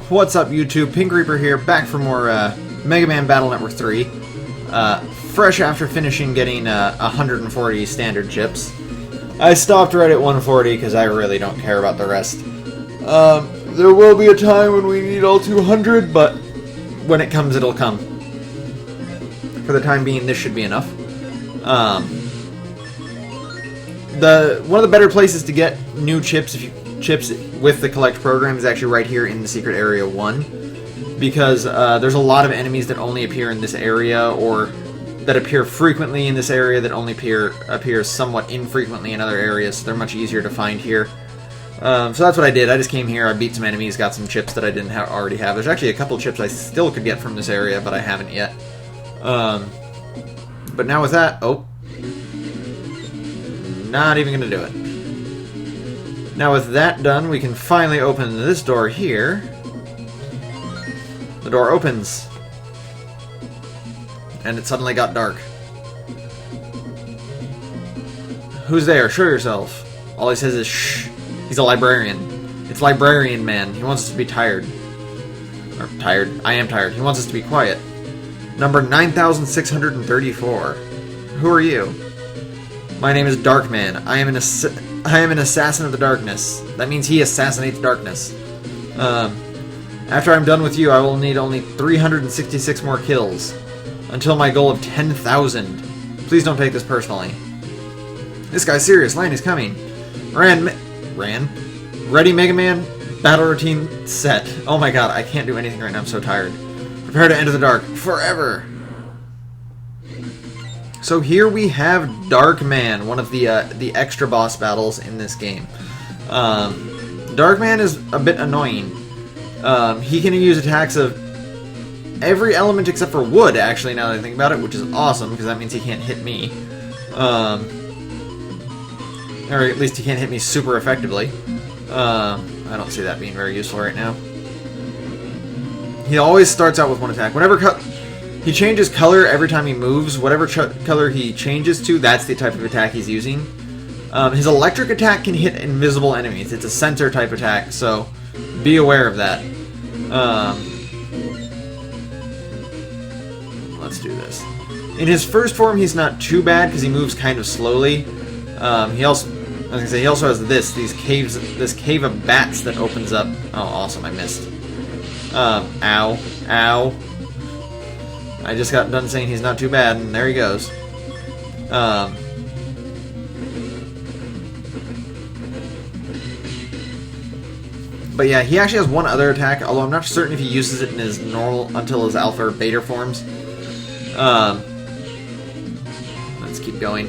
What's up, YouTube? Pink Reaper here, back for more Mega Man Battle Network 3. Fresh after finishing getting 140 standard chips. I stopped right at 140 because I really don't care about the rest. There will be a time when we need all 200, but when it comes, it'll come. For the time being, this should be enough. One of the better places to get new chips, chips with the collect program, is actually right here in the secret area 1, because there's a lot of enemies that only appear in this area, or that appear frequently in this area that only appear somewhat infrequently in other areas, so they're much easier to find here. So that's what I did. I just came here, I beat some enemies, got some chips that I didn't already have. There's actually a couple chips I still could get from this area, but I haven't yet. But now with that, not even gonna do it. Now with that done, we can finally open this door here. The door opens. And it suddenly got dark. Who's there? Show yourself. All he says is shh. He's a librarian. It's Librarian Man. He wants us to be tired. Or tired. I am tired. He wants us to be quiet. Number 9634. Who are you? My name is Darkman. I am an assassin of the darkness. That means he assassinates darkness. After I'm done with you, I will need only 366 more kills. Until my goal of 10,000. Please don't take this personally. This guy's serious. Lane is coming. Ready, Mega Man? Battle routine set. Oh my god, I can't do anything right now. I'm so tired. Prepare to enter the dark. Forever! So here we have Darkman, one of the extra boss battles in this game. Darkman is a bit annoying. He can use attacks of every element except for wood, actually, now that I think about it, which is awesome, because that means he can't hit me. Or at least he can't hit me super effectively. I don't see that being very useful right now. He always starts out with one attack. He changes color every time he moves. Whatever color he changes to, that's the type of attack he's using. His electric attack can hit invisible enemies. It's a center type attack, so be aware of that. Let's do this. In his first form, he's not too bad because he moves kind of slowly. He also has this cave of bats that opens up. Oh, awesome! I missed. Ow, ow. I just got done saying he's not too bad, and there he goes. But yeah, he actually has one other attack, although I'm not certain if he uses it in his normal until his alpha or beta forms. Let's keep going.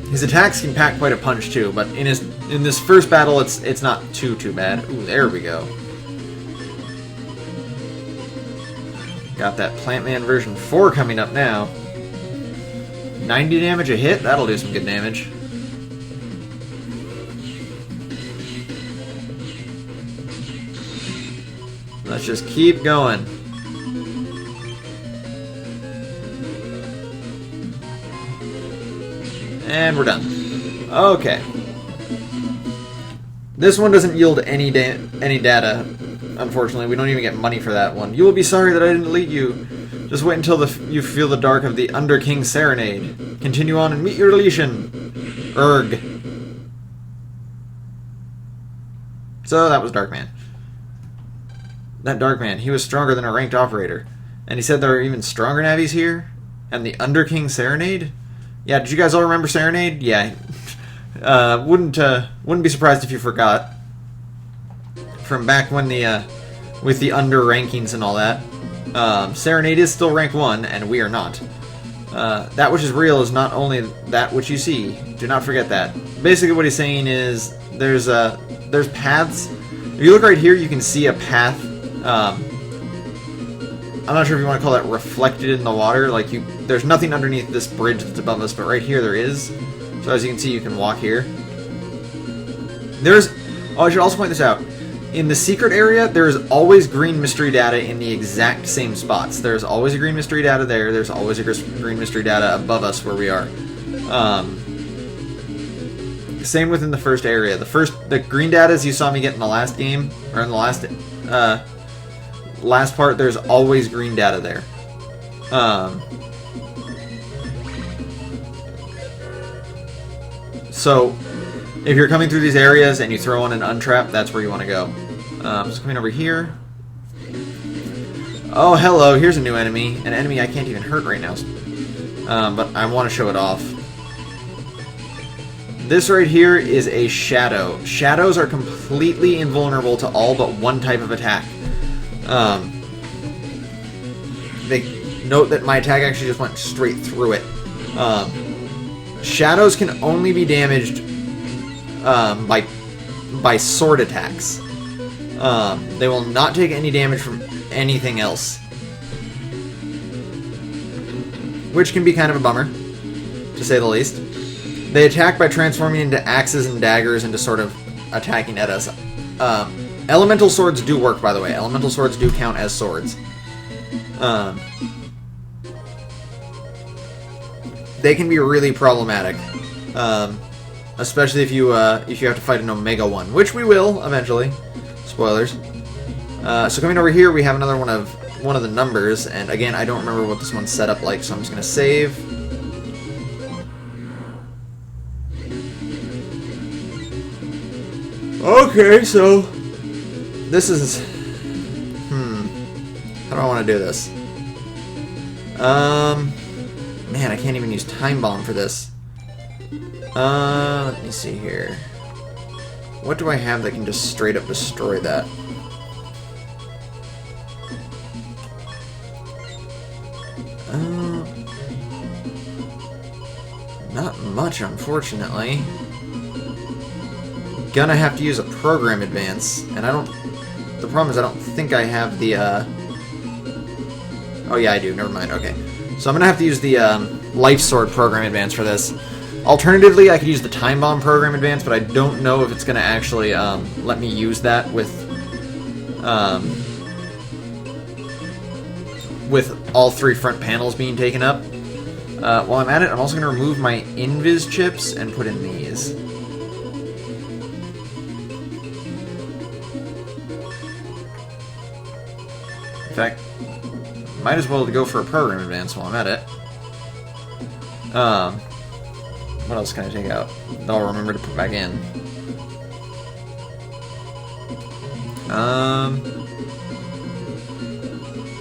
His attacks can pack quite a punch too, but in this first battle, it's not too bad. Ooh, there we go. Got that Plant Man version 4 coming up now. 90 damage a hit? That'll do some good damage. Let's just keep going. And we're done. Okay. This one doesn't yield any data. Unfortunately, we don't even get money for that one. You will be sorry that I didn't lead you. Just wait until you feel the dark of the Under King's Serenade. Continue on and meet your relation. Erg. So that was Darkman. That Darkman, he was stronger than a ranked operator. And he said there are even stronger navies here? And the Under King Serenade? Yeah, did you guys all remember Serenade? Yeah. Wouldn't be surprised if you forgot. From back when with the under rankings and all that. Serenade is still rank 1, and we are not. That which is real is not only that which you see. Do not forget that. Basically what he's saying is, there's paths. If you look right here, you can see a path. I'm not sure if you want to call that reflected in the water. There's nothing underneath this bridge that's above us, but right here there is. So as you can see, you can walk here. I should also point this out. In the secret area, there is always green mystery data in the exact same spots. There's always a green mystery data there. There's always a green mystery data above us where we are. Same within the first area. The green datas you saw me get in the last game, or in the last part, there's always green data there. So, if you're coming through these areas and you throw on an untrap, that's where you want to go. So coming over here. Oh, hello, here's a new enemy. An enemy I can't even hurt right now. But I want to show it off. This right here is a shadow. Shadows are completely invulnerable to all but one type of attack. Note that my attack actually just went straight through it. Shadows can only be damaged by sword attacks. They will not take any damage from anything else. Which can be kind of a bummer, to say the least. They attack by transforming into axes and daggers into sort of attacking at us. Elemental swords do work, by the way. Elemental swords do count as swords. They can be really problematic. Especially if you have to fight an Omega one, which we will eventually. Spoilers. So coming over here, we have another one of the numbers, and again, I don't remember what this one's set up like, so I'm just gonna save. Okay, so this is how do I want to do this? Man, I can't even use Time Bomb for this. Let me see here. What do I have that can just straight up destroy that? Not much, unfortunately. Gonna have to use a program advance, and the problem is I don't think I have the, oh yeah, I do, never mind, okay. So I'm gonna have to use the, Life Sword program advance for this. Alternatively, I could use the Time Bomb program advance, but I don't know if it's gonna actually, let me use that with all three front panels being taken up. While I'm at it, I'm also gonna remove my Invis chips and put in these. In fact, might as well go for a program advance while I'm at it. What else can I take out that I'll remember to put back in?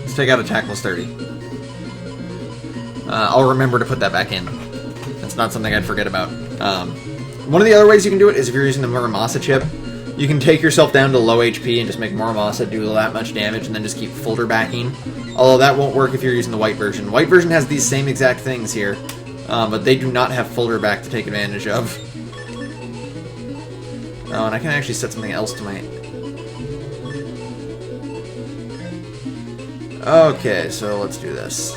Let's take out Attack plus 30. I'll remember to put that back in. That's not something I'd forget about. One of the other ways you can do it is if you're using the Muramasa chip, you can take yourself down to low HP and just make Muramasa do that much damage and then just keep folder backing. Although that won't work if you're using the white version. White version has these same exact things here, but they do not have folder back to take advantage of. Oh, and I can actually set something else to my... Okay, so let's do this.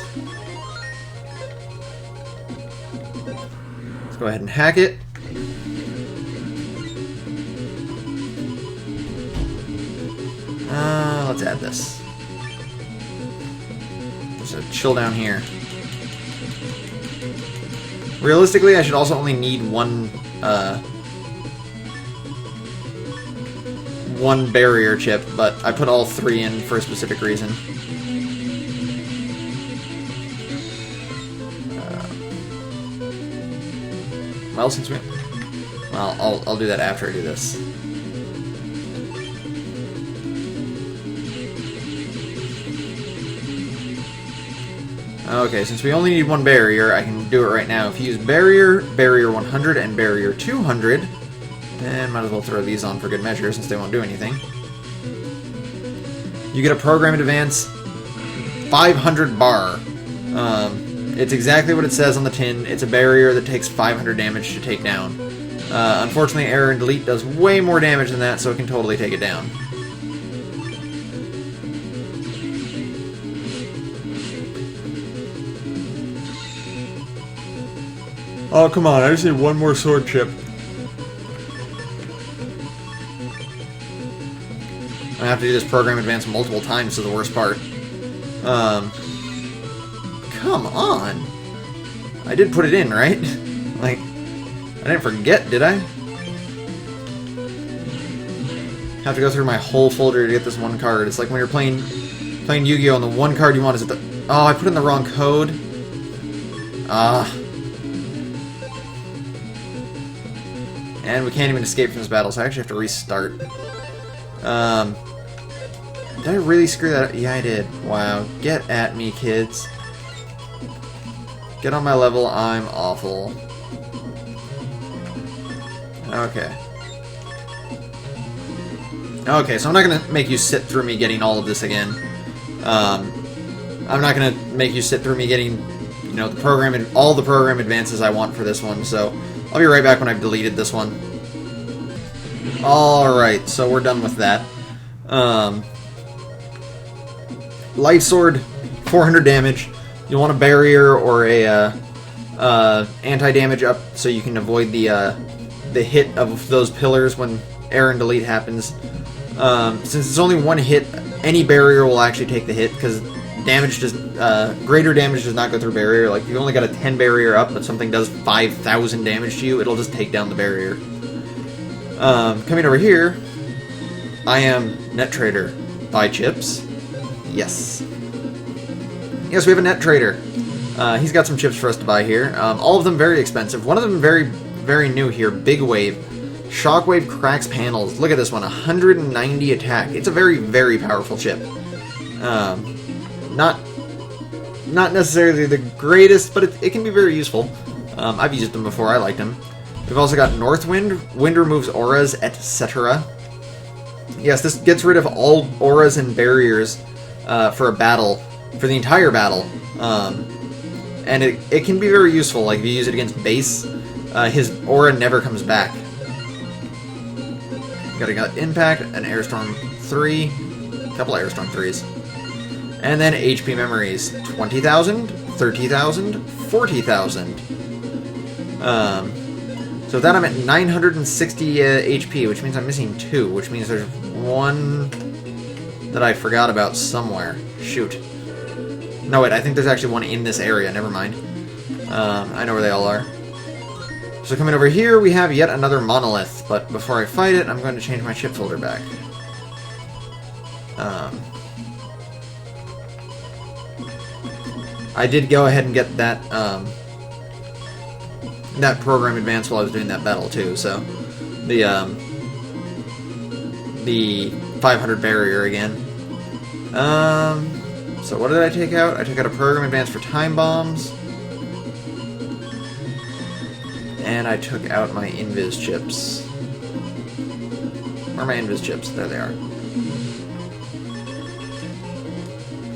Let's go ahead and hack it. Let's add this. So chill down here. Realistically, I should also only need one barrier chip, but I put all three in for a specific reason. Well, since we... Well, I'll do that after I do this. Okay, since we only need one barrier, I can do it right now. If you use barrier, barrier 100, and barrier 200, then might as well throw these on for good measure since they won't do anything. You get a program advance 500 bar. It's exactly what it says on the tin. It's a barrier that takes 500 damage to take down. Unfortunately, Error and Delete does way more damage than that, so it can totally take it down. Oh, come on, I just need one more sword chip. I have to do this program advance multiple times to the worst part. Come on! I did put it in, right? Like, I didn't forget, did I? have to go through my whole folder to get this one card. It's like when you're playing Yu-Gi-Oh! And the one card you want is the... Oh, I put in the wrong code. And we can't even escape from this battle, so I actually have to restart. Did I really screw that up? Yeah, I did. Wow. Get at me, kids. Get on my level. I'm awful. Okay. Okay, so I'm not going to make you sit through me getting all of this again. I'm not going to make you sit through me getting, you know, all the program advances I want for this one, so I'll be right back when I've deleted this one. Alright, so we're done with that. Life Sword, 400 damage. You'll want a barrier or a anti-damage up so you can avoid the hit of those pillars when error and delete happens. Since it's only one hit, any barrier will actually take the hit, because greater damage does not go through barrier. Like, if you only got a 10 barrier up, but something does 5,000 damage to you, it'll just take down the barrier. Coming over here, I am Net Trader. Buy chips. Yes. Yes, we have a Net Trader. He's got some chips for us to buy here. All of them very expensive. One of them very, very new here. Big Wave. Shockwave cracks panels. Look at this one. 190 attack. It's a very, very powerful chip. Not necessarily the greatest, but it can be very useful. I've used them before. I liked them. We've also got Northwind. Wind removes auras, etc. Yes, this gets rid of all auras and barriers for a battle, for the entire battle. And it can be very useful. Like, if you use it against base, his aura never comes back. Got a Impact, an Airstorm 3, a couple of Airstorm 3s. And then HP memories, 20,000, 30,000, 40,000. So with that I'm at 960 HP, which means I'm missing 2, which means there's one that I forgot about somewhere. Shoot. No, wait, I think there's actually one in this area, never mind. I know where they all are. So coming over here, we have yet another monolith, but before I fight it, I'm going to change my chip folder back. I did go ahead and get that that program advance while I was doing that battle too, so the 500 barrier again. So what did I take out? I took out a program advance for time bombs. And I took out my invis chips. Where are my invis chips? There they are.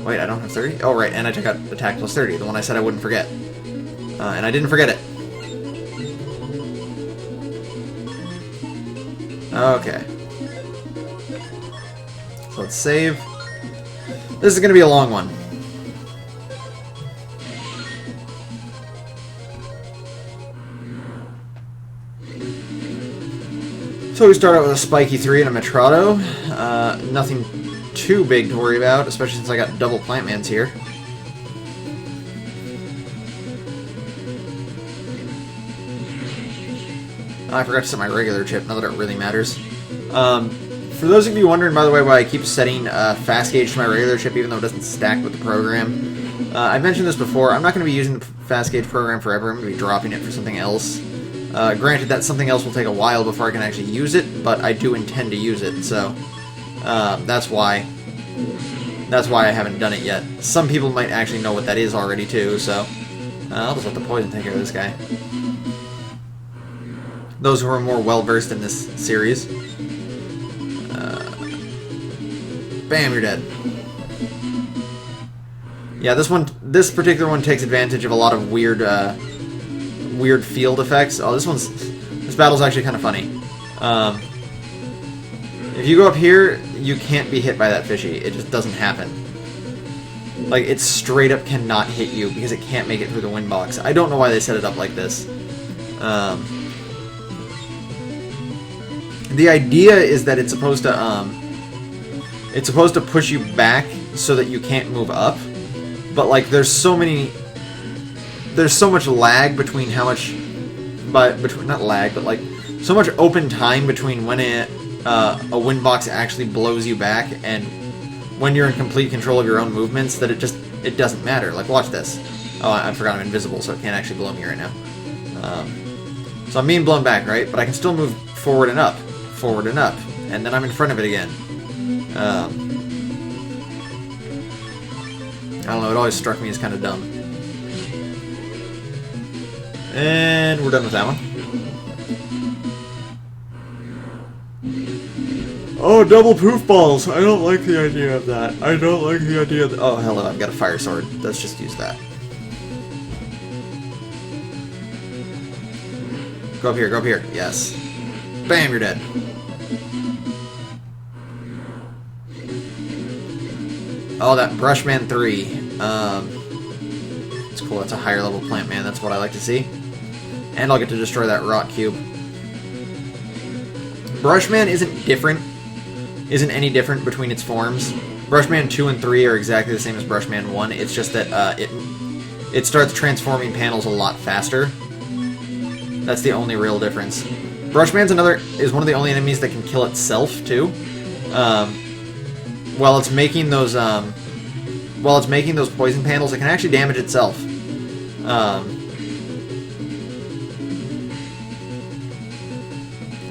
Wait, I don't have 30? Oh, right, and I took out attack plus 30, the one I said I wouldn't forget. And I didn't forget it. Okay. So let's save. This is going to be a long one. So we start out with a Spiky 3 and a Metrado. Nothing too big to worry about, especially since I got double Plantmans here. Oh, I forgot to set my regular chip, not that it really matters. For those of you wondering, by the way, why I keep setting fast gauge to my regular chip even though it doesn't stack with the program, I mentioned this before, I'm not going to be using the fast gauge program forever, I'm going to be dropping it for something else. Granted, that something else will take a while before I can actually use it, but I do intend to use it, so that's why I haven't done it yet. Some people might actually know what that is already, too, so I'll just let the poison take care of this guy. Those who are more well-versed in this series. Bam, you're dead. Yeah, this particular one takes advantage of a lot of weird field effects. Oh, this battle's actually kind of funny. If you go up here, you can't be hit by that fishy. It just doesn't happen. Like, it straight up cannot hit you because it can't make it through the wind box. I don't know why they set it up like this. The idea is that it's supposed to push you back so that you can't move up. But like, there's so much lag between how much, not lag, but like so much open time between when a wind box actually blows you back, and when you're in complete control of your own movements, that it doesn't matter. Like, watch this. Oh, I forgot I'm invisible, so it can't actually blow me right now. So I'm being blown back, right? But I can still move forward and up, and then I'm in front of it again. I don't know, it always struck me as kind of dumb. And we're done with that one. Oh, double poof balls! I don't like the idea of that. I don't like the idea of oh, hello, I've got a fire sword. Let's just use that. Go up here, go up here. Yes. Bam, you're dead. Oh, that Brushman 3. It's cool, that's a higher level plant man, that's what I like to see. And I'll get to destroy that rock cube. Brushman isn't any different between its forms. Brushman 2 and 3 are exactly the same as Brushman 1, it's just that it starts transforming panels a lot faster. That's the only real difference. Brushman's is one of the only enemies that can kill itself, too. While it's making those poison panels, it can actually damage itself.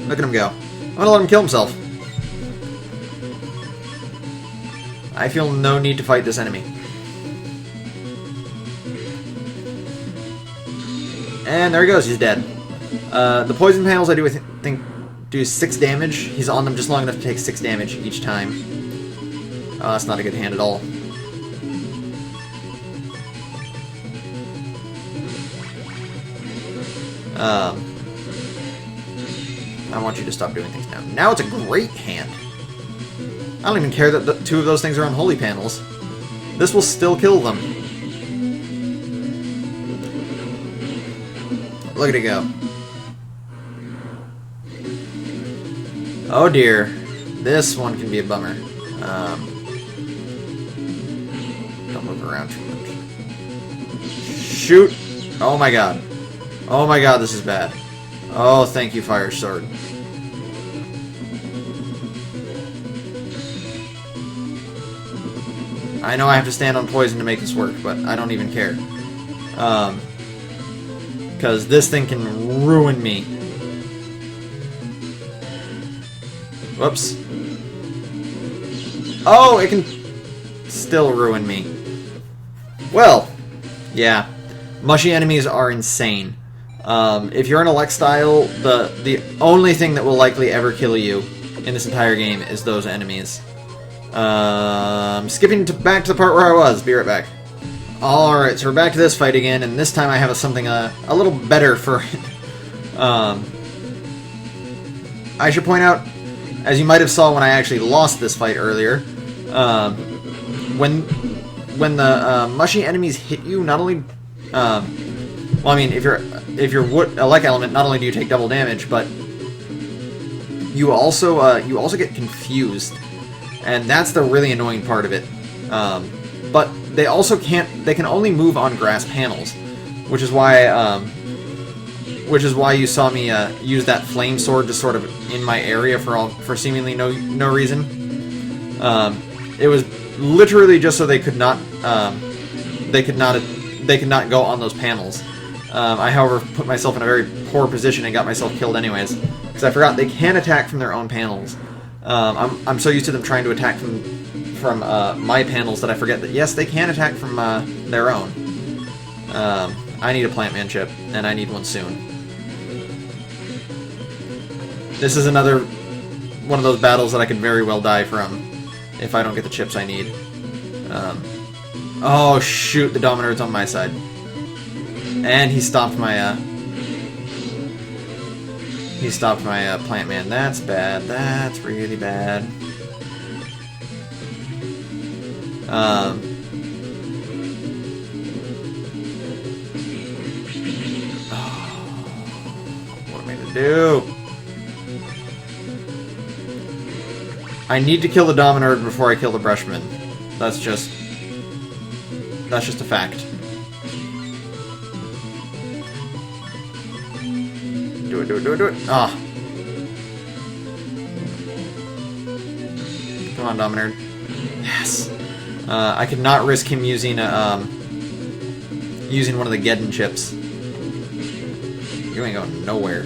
Look at him go. I'm gonna let him kill himself. I feel no need to fight this enemy. And there he goes, he's dead. The poison panels I think do 6 damage. He's on them just long enough to take 6 damage each time. Oh, that's not a good hand at all. I want you to stop doing things now. Now it's a great hand. I don't even care that 2 of those things are unholy panels. This will still kill them. Look at it go. Oh dear. This one can be a bummer. Don't move around too much. Shoot! Oh my god. Oh my god, this is bad. Oh, thank you, Fire Sword. I know I have to stand on poison to make this work, but I don't even care. Because this thing can ruin me. Whoops. Oh, it can still ruin me. Well, yeah. Mushy enemies are insane. If you're in Elect-style, the only thing that will likely ever kill you in this entire game is those enemies. Skipping back to the part where I was. Be right back. Alright, so we're back to this fight again, and this time I have something a little better for it. I should point out, as you might have saw when I actually lost this fight earlier, when the mushy enemies hit you, not only well, I mean, if you're wood elect element, not only do you take double damage, but you also get confused, and that's the really annoying part of it. But they also they can only move on grass panels, which is why you saw me use that flame sword just sort of in my area for seemingly no reason. It was literally just so they could not go on those panels. I, however, put myself in a very poor position and got myself killed anyways, because I forgot they can attack from their own panels. I'm so used to them trying to attack from my panels that I forget that yes, they can attack from their own. I need a plant man chip, and I need one soon. This is another one of those battles that I could very well die from if I don't get the chips I need. Oh shoot, the Dominator's on my side. And he stopped my plant man. That's bad. That's really bad. What am I gonna do? I need to kill the Dominator before I kill the Brushman. That's just a fact. Do it. Ah. Come on, Dominator. Yes. I could not risk him using using one of the Geddon chips. You ain't going nowhere.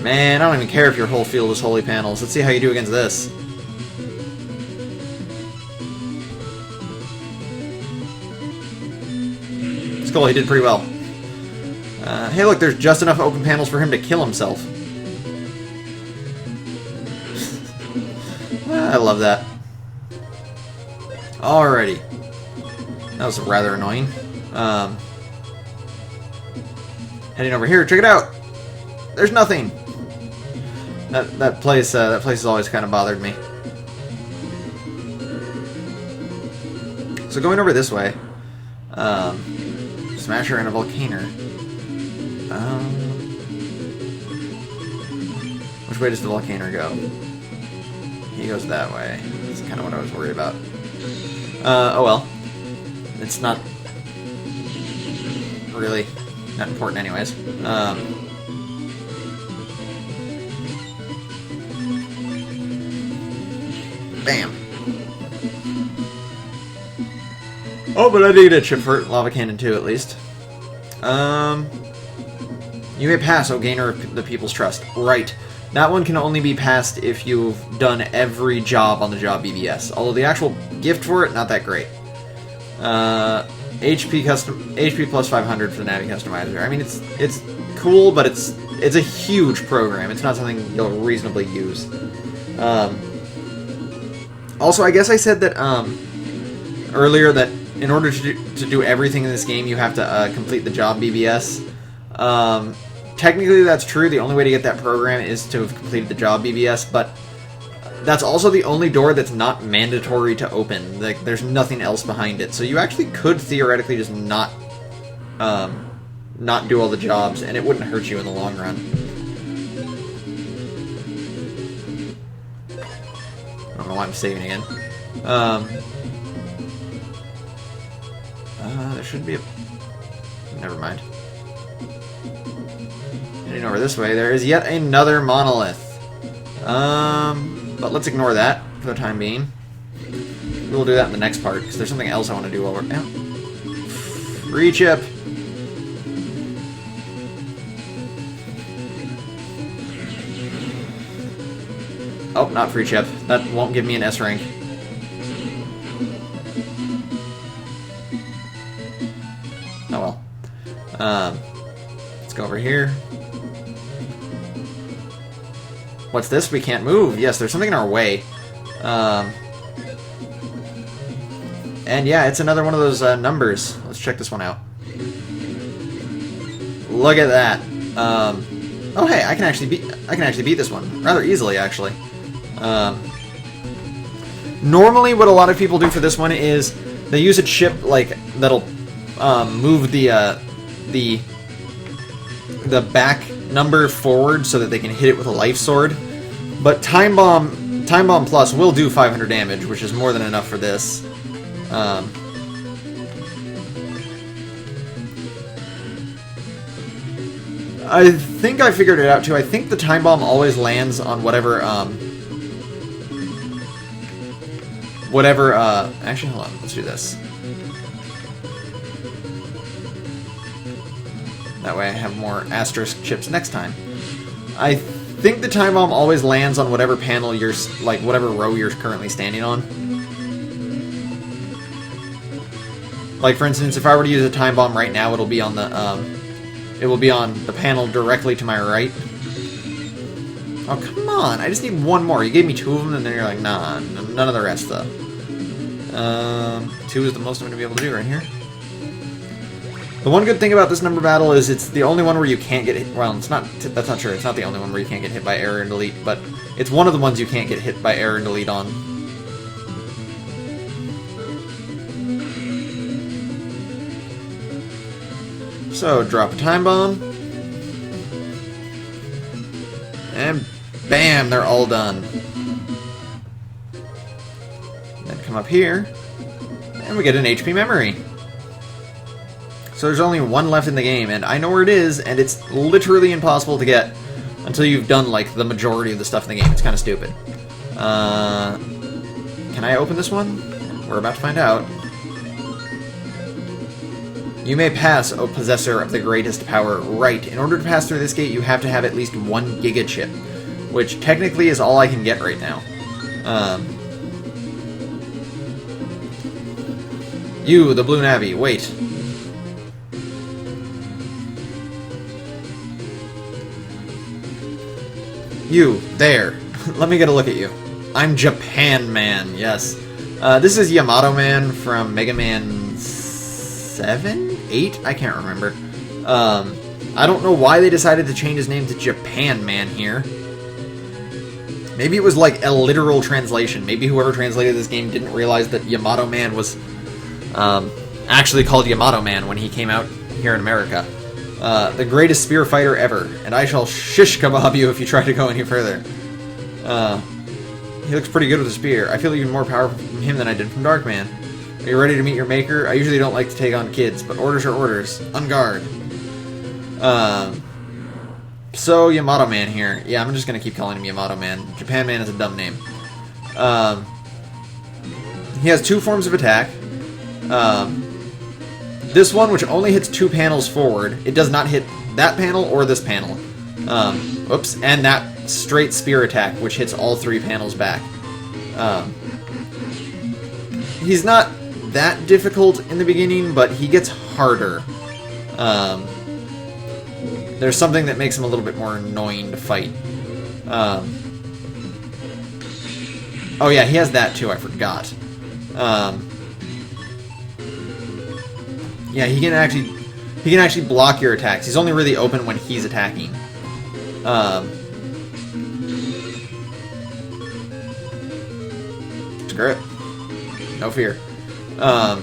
Man, I don't even care if your whole field is holy panels. Let's see how you do against this. It's cool, he did pretty well. Hey look, there's just enough open panels for him to kill himself. I love that. Alrighty. That was rather annoying. Heading over here, check it out! There's nothing! That place has always kind of bothered me. So going over this way, Smasher and a Volcano. Which way does the Volcano go? He goes that way. That's kind of what I was worried about. Oh well. It's not really that important anyways. Bam. Oh, but I did get a chip for Lava Cannon too, at least. You may pass, O Gainer of the People's Trust. Right. That one can only be passed if you've done every job on the job BBS. Although the actual gift for it, not that great. HP plus 500 for the Navi Customizer. I mean, it's cool, but it's a huge program. It's not something you'll reasonably use. Also, I guess I said that earlier that in order to do everything in this game, you have to complete the job BBS. Technically, that's true. The only way to get that program is to have completed the job BBS, but that's also the only door that's not mandatory to open. Like, there's nothing else behind it. So you actually could theoretically just not do all the jobs, and it wouldn't hurt you in the long run. I don't know why I'm saving again. There should be a... Never mind. Heading over this way, there is yet another monolith. But let's ignore that for the time being. We'll do that in the next part, because there's something else I want to do while we're... Yeah. Free chip! Oh, not free chip. That won't give me an S rank. Oh well. Let's go over here. What's this? We can't move. Yes, there's something in our way. And yeah, it's another one of those numbers. Let's check this one out. Look at that. Oh hey, I can actually beat this one rather easily, actually. Normally, what a lot of people do for this one is they use a chip like that'll move the back number forward so that they can hit it with a life sword. But Time Bomb Plus will do 500 damage, which is more than enough for this. I think I figured it out too. I think the Time Bomb always lands on whatever actually, hold on, let's do this. That way I have more asterisk chips next time. I think the Time Bomb always lands on whatever panel you're, like, whatever row you're currently standing on. Like, for instance, if I were to use a Time Bomb right now, it'll be on the, panel directly to my right. Oh, come on, I just need one more. You gave me two of them, and then you're like, nah, none of the rest, though. 2 is the most I'm going to be able to do right here. The one good thing about this number battle is it's the only one where you can't get hit. Well, it's not. That's not true. It's not the only one where you can't get hit by error and delete, but it's one of the ones you can't get hit by error and delete on. So, drop a Time Bomb. And bam, they're all done. Then come up here, and we get an HP memory. So there's only one left in the game, and I know where it is, and it's literally impossible to get until you've done, like, the majority of the stuff in the game. It's kind of stupid. Can I open this one? We're about to find out. You may pass, O possessor of the greatest power. Right. In order to pass through this gate, you have to have at least 1 Giga chip, which technically is all I can get right now. You, the Blue Navy, wait. You, there. Let me get a look at you. I'm Japan Man, yes. This is Yamato Man from Mega Man 7? 8? I can't remember. I don't know why they decided to change his name to Japan Man here. Maybe it was like a literal translation. Maybe whoever translated this game didn't realize that Yamato Man was actually called Yamato Man when he came out here in America. The greatest spear fighter ever, and I shall shish kebab you if you try to go any further. He looks pretty good with a spear. I feel even more powerful from him than I did from Darkman. Are you ready to meet your maker? I usually don't like to take on kids, but orders are orders. On guard. So, Yamato Man here. Yeah, I'm just gonna keep calling him Yamato Man. Japan Man is a dumb name. He has 2 forms of attack. This one, which only hits 2 panels forward, it does not hit that panel or this panel. Oops, and that straight spear attack, which hits all 3 panels back. He's not that difficult in the beginning, but he gets harder. There's something that makes him a little bit more annoying to fight. Oh yeah, he has that too, I forgot. Yeah, he can actually block your attacks. He's only really open when he's attacking. Screw it. No fear. Ow.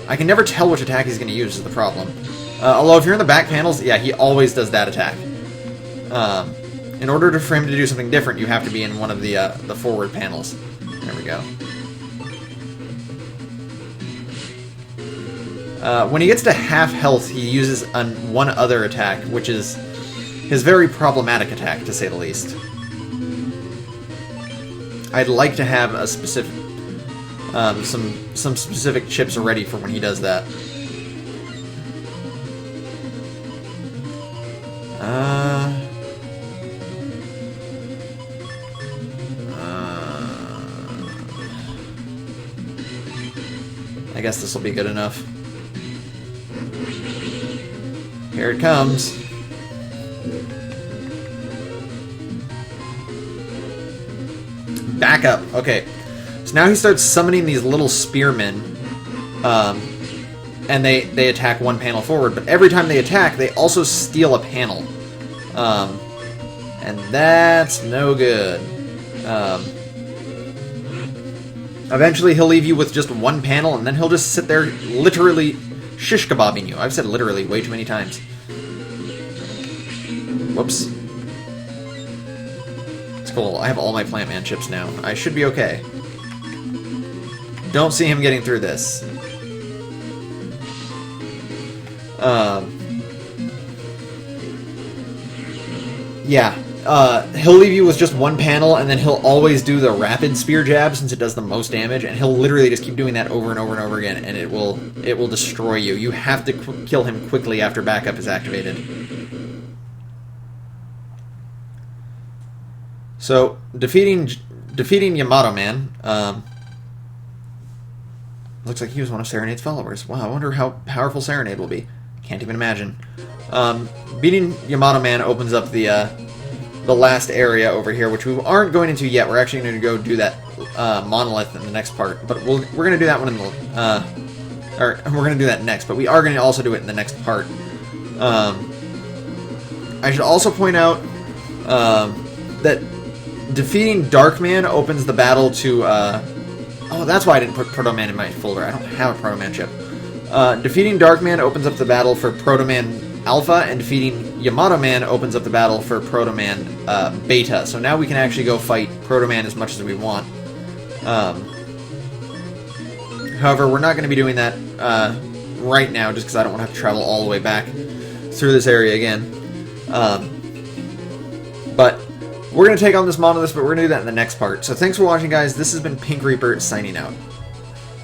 I can never tell which attack he's going to use is the problem. Although if you're in the back panels, yeah, he always does that attack. In order for him to do something different, you have to be in one of the forward panels. There we go. When he gets to half health, he uses one other attack, which is his very problematic attack, to say the least. I'd like to have a specific, some specific chips ready for when he does that. I guess this will be good enough. Here it comes. Back up. Okay. So now he starts summoning these little spearmen. And they attack 1 panel forward. But every time they attack, they also steal a panel. And that's no good. Eventually he'll leave you with just 1 panel, and then he'll just sit there literally shish kebabbing you. I've said literally way too many times. Whoops. It's cool. I have all my Plant Man chips now. I should be okay. Don't see him getting through this. Yeah. He'll leave you with just 1 panel, and then he'll always do the rapid spear jab since it does the most damage, and he'll literally just keep doing that over and over and over again, and it will destroy you. You have to kill him quickly after backup is activated. So defeating Yamato Man. Looks like he was one of Serenade's followers. Wow, I wonder how powerful Serenade will be. Can't even imagine. Beating Yamato Man opens up the last area over here, which we aren't going into yet. We're actually going to go do that monolith in the next part, but we're going to do that one in the or we're going to do that next. But we are going to also do it in the next part. I should also point out that defeating Darkman opens the battle to. Oh, that's why I didn't put Proto Man in my folder. I don't have a Proto Man chip. Defeating Darkman opens up the battle for Proto Man Alpha, and defeating Yamato Man opens up the battle for Proto Man Beta. So now we can actually go fight Proto Man as much as we want. However, we're not going to be doing that right now, just because I don't want to have to travel all the way back through this area again. But we're going to take on this monolith, but we're going to do that in the next part. So thanks for watching, guys. This has been Pink Reaper signing out.